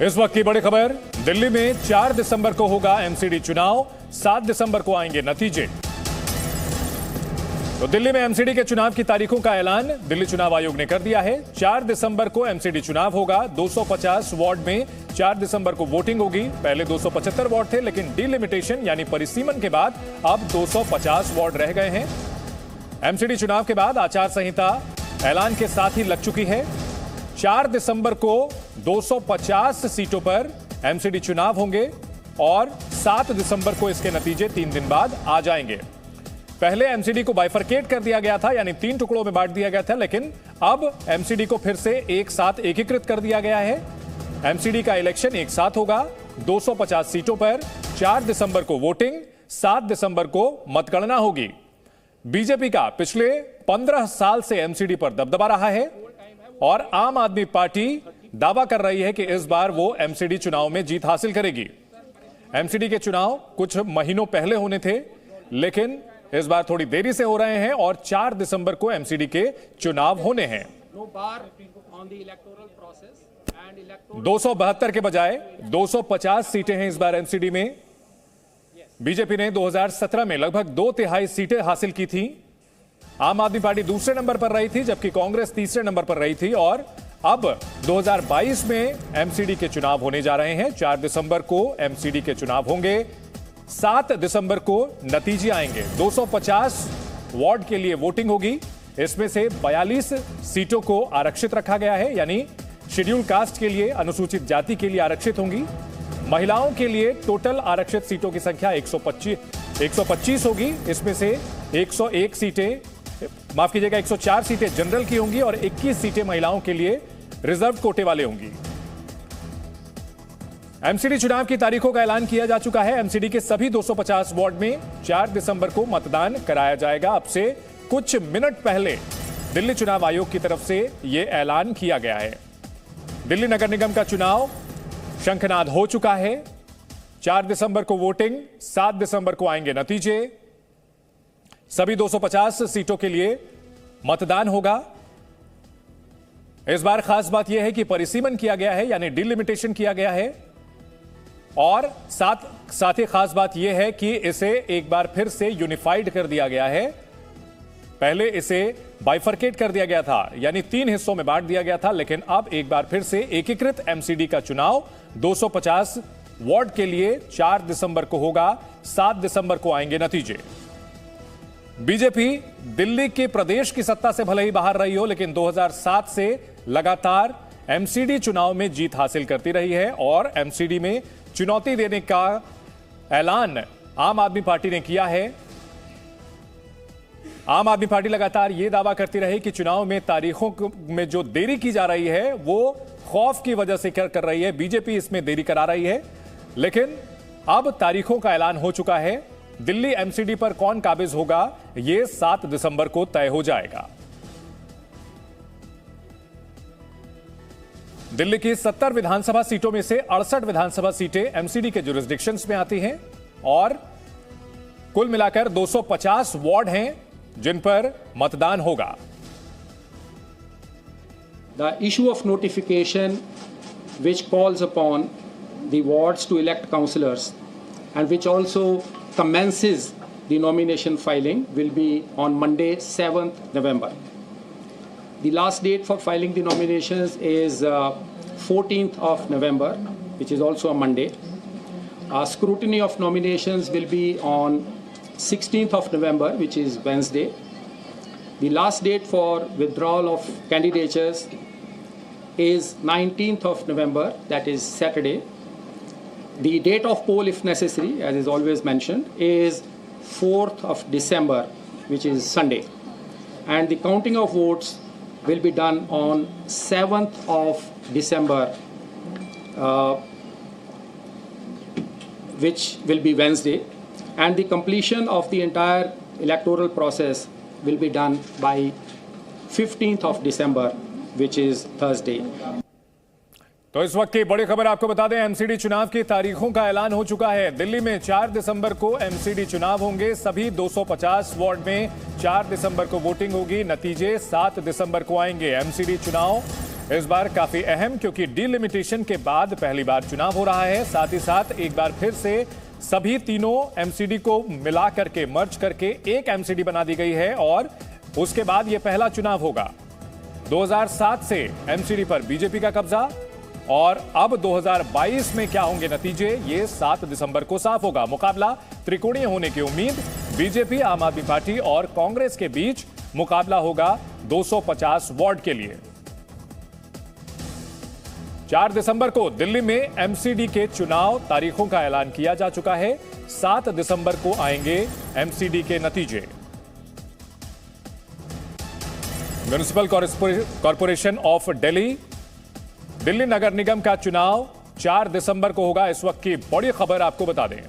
इस वक्त की बड़ी खबर, दिल्ली में 4 दिसंबर को होगा एमसीडी चुनाव, 7 दिसंबर को आएंगे नतीजे। तो दिल्ली में एमसीडी के चुनाव की तारीखों का ऐलान दिल्ली चुनाव आयोग ने कर दिया है। 4 दिसंबर को एमसीडी चुनाव होगा। 250 वार्ड में 4 दिसंबर को वोटिंग होगी। पहले 275 वार्ड थे, लेकिन डिलिमिटेशन यानी परिसीमन के बाद अब 250 वार्ड रह गए हैं। एमसीडी चुनाव के बाद आचार संहिता ऐलान के साथ ही लग चुकी है। 4 दिसंबर को 250 सीटों पर एमसीडी चुनाव होंगे और 7 दिसंबर को इसके नतीजे 3 दिन बाद आ जाएंगे। पहले एमसीडी को बाइफरकेट कर दिया गया था, यानी 3 टुकड़ों में बांट दिया गया था, लेकिन अब एमसीडी को फिर से एक साथ एकीकृत कर दिया गया है। एमसीडी का इलेक्शन एक साथ होगा। 250 सीटों पर 4 दिसंबर को वोटिंग, 7 दिसंबर को मतगणना होगी। बीजेपी का पिछले 15 साल से एमसीडी पर दबदबा रहा है और आम आदमी पार्टी दावा कर रही है कि इस बार वो एमसीडी चुनाव में जीत हासिल करेगी। एमसीडी के चुनाव कुछ महीनों पहले होने थे, लेकिन इस बार थोड़ी देरी से हो रहे हैं और 4 दिसंबर को एमसीडी के चुनाव होने हैं। 272 के बजाय 250 सीटें हैं इस बार एमसीडी में। बीजेपी ने 2017 में लगभग 2/3 सीटें हासिल की थी। आम आदमी पार्टी दूसरे नंबर पर रही थी, जबकि कांग्रेस तीसरे नंबर पर रही थी। और अब 2022 में एमसीडी के चुनाव होने जा रहे हैं। 4 दिसंबर को एमसीडी के चुनाव होंगे, 7 दिसंबर को नतीजे आएंगे। 250 वार्ड के लिए वोटिंग होगी। इसमें से 42 सीटों को आरक्षित रखा गया है, यानी शेड्यूल कास्ट के लिए, अनुसूचित जाति के लिए आरक्षित होंगी। महिलाओं के लिए टोटल आरक्षित सीटों की संख्या 125 होगी। इसमें से 101 सीटें, माफ कीजिएगा, 104 सीटें जनरल की होंगी और 21 सीटें महिलाओं के लिए रिजर्व कोटे वाले होंगी। एमसीडी चुनाव की तारीखों का ऐलान किया जा चुका है। एमसीडी के सभी 250 वार्ड में 4 दिसंबर को मतदान कराया जाएगा। अब से कुछ मिनट पहले दिल्ली चुनाव आयोग की तरफ से यह ऐलान किया गया है। दिल्ली नगर निगम का चुनाव शंखनाद हो चुका है। 4 दिसंबर को वोटिंग, 7 दिसंबर को आएंगे नतीजे। सभी 250 सीटों के लिए मतदान होगा। इस बार खास बात यह है कि परिसीमन किया गया है, यानी डिलिमिटेशन किया गया है। और साथ ही खास बात यह है कि इसे एक बार फिर से यूनिफाइड कर दिया गया है। पहले इसे बाइफरकेट कर दिया गया था, यानी 3 हिस्सों में बांट दिया गया था, लेकिन अब एक बार फिर से एकीकृत एमसीडी का चुनाव 250 वार्ड के लिए 4 दिसंबर को होगा। 7 दिसंबर को आएंगे नतीजे। बीजेपी दिल्ली के प्रदेश की सत्ता से भले ही बाहर रही हो, लेकिन 2007 से लगातार एमसीडी चुनाव में जीत हासिल करती रही है और एमसीडी में चुनौती देने का ऐलान आम आदमी पार्टी ने किया है। आम आदमी पार्टी लगातार यह दावा करती रही कि चुनाव में तारीखों में जो देरी की जा रही है वो खौफ की वजह से कर रही है। बीजेपी इसमें देरी करा रही है, लेकिन अब तारीखों का ऐलान हो चुका है। दिल्ली एमसीडी पर कौन काबिज होगा, यह 7 दिसंबर को तय हो जाएगा। दिल्ली की 70 विधानसभा सीटों में से 68 विधानसभा सीटें एमसीडी के जुरिस्डिक्शंस में आती हैं और कुल मिलाकर 250 वार्ड हैं जिन पर मतदान होगा। The issue of notification which calls upon the wards to elect councillors and which also commences the nomination filing will be on Monday, 7th November. The last date for filing the nominations is 14th of November, which is also a Monday. Scrutiny of nominations will be on 16th of November, which is Wednesday. The last date for withdrawal of candidatures is 19th of November, that is Saturday. The date of poll, if necessary, as is always mentioned, is 4th of December, which is Sunday. And the counting of votes will be done on 7th of December, which will be Wednesday. And the completion of the entire electoral process will be done by 15th of December, which is Thursday. तो इस वक्त की बड़ी खबर आपको बता दें, MCD चुनाव की तारीखों का ऐलान हो चुका है। दिल्ली में 4 दिसंबर को एमसीडी चुनाव होंगे। सभी 250 वार्ड में 4 दिसंबर को वोटिंग होगी। नतीजे 7 दिसंबर को आएंगे। एमसीडी चुनाव इस बार काफी अहम, क्योंकि डिलिमिटेशन के बाद पहली बार चुनाव हो रहा है। साथ ही साथ एक बार फिर से सभी तीनों एमसीडी को मिला करके, मर्ज करके एक एमसीडी बना दी गई है और उसके बाद यह पहला चुनाव होगा। 2007 से एमसीडी पर बीजेपी का कब्जा और अब 2022 में क्या होंगे नतीजे, ये 7 दिसंबर को साफ होगा। मुकाबला त्रिकोणीय होने की उम्मीद, बीजेपी, आम आदमी पार्टी और कांग्रेस के बीच मुकाबला होगा 250 वार्ड के लिए। 4 दिसंबर को दिल्ली में एमसीडी के चुनाव तारीखों का ऐलान किया जा चुका है। 7 दिसंबर को आएंगे एमसीडी के नतीजे। म्युनिसिपल कॉरपोरेशन ऑफ दिल्ली नगर निगम का चुनाव 4 दिसंबर को होगा। इस वक्त की बड़ी खबर आपको बता दें।